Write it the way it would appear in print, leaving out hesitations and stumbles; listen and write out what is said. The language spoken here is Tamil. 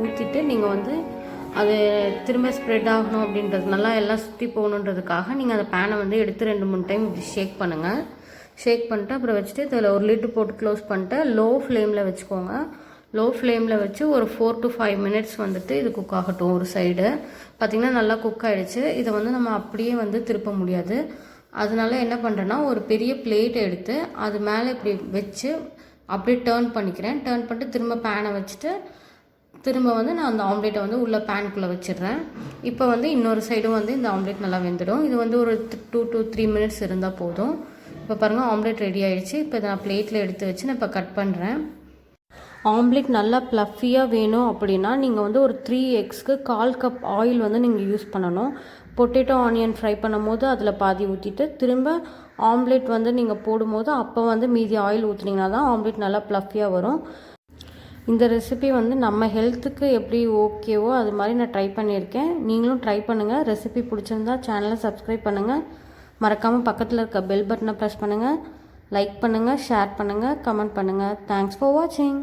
ஊற்றிட்டு நீங்கள் வந்து அது திரும்ப ஸ்ப்ரெட் ஆகணும் அப்படின்றது, நல்லா எல்லாம் சுற்றி போகணுன்றதுக்காக நீங்கள் அந்த பேனை வந்து எடுத்து 2-3 டைம் இப்படி ஷேக் பண்ணுங்கள். ஷேக் பண்ணிட்டு அப்புறம் வச்சுட்டு இதில் ஒரு லிட்டு போட்டு க்ளோஸ் பண்ணிட்டு லோ ஃப்ளேமில் வச்சுக்கோங்க. லோ ஃப்ளேமில் வச்சு ஒரு 4 to 5 மினிட்ஸ் வந்துட்டு இது குக் ஆகட்டும். ஒரு சைடு பார்த்திங்கன்னா நல்லா குக் ஆகிடுச்சு. இதை வந்து நம்ம அப்படியே வந்து திருப்ப முடியாது. அதனால என்ன பண்ணுறேன்னா, ஒரு பெரிய பிளேட் எடுத்து அது மேலே இப்படி வச்சு அப்படியே டேர்ன் பண்ணிக்கிறேன். டேர்ன் பண்ணிட்டு திரும்ப பேனை வச்சுட்டு திரும்ப வந்து நான் அந்த ஆம்லேட்டை வந்து உள்ளே பேனுக்குள்ளே வச்சிடுறேன். இப்போ வந்து இன்னொரு சைடும் வந்து இந்த ஆம்லேட் நல்லா வெந்துடும். இது வந்து ஒரு 2 to 3 மினிட்ஸ் இருந்தால் போதும். இப்போ பாருங்கள், ஆம்லேட் ரெடி ஆகிடுச்சு. இப்போ இதை நான் பிளேட்டில் எடுத்து வச்சு நான் இப்போ கட் பண்ணுறேன். ஆம்லேட் நல்லா ப்ளஃபியாக வேணும் அப்படின்னா நீங்கள் வந்து ஒரு 3 எக்ஸ்க்கு 1/4 கப் ஆயில் வந்து நீங்கள் யூஸ் பண்ணணும். பொட்டேட்டோ ஆனியன் ஃப்ரை பண்ணும் போது அதில் பாதி ஊற்றிட்டு திரும்ப ஆம்லேட் வந்து நீங்கள் போடும்போது அப்போ வந்து மீதி ஆயில் ஊற்றுனீங்கன்னா தான் ஆம்லேட் நல்லா ப்ளஃபியாக வரும். இந்த ரெசிபி வந்து நம்ம ஹெல்த்துக்கு எப்படி ஓகேவோ அது மாதிரி நான் ட்ரை பண்ணியிருக்கேன். நீங்களும் ட்ரை பண்ணுங்கள். ரெசிபி பிடிச்சிருந்தா சேனலை சப்ஸ்கிரைப் பண்ணுங்கள். மறக்காமல் பக்கத்தில் இருக்க பெல் பட்டனை ப்ரெஸ் பண்ணுங்கள். லைக் பண்ணுங்கள், ஷேர் பண்ணுங்கள், கமெண்ட் பண்ணுங்கள். தேங்க்ஸ் ஃபார் வாட்சிங்.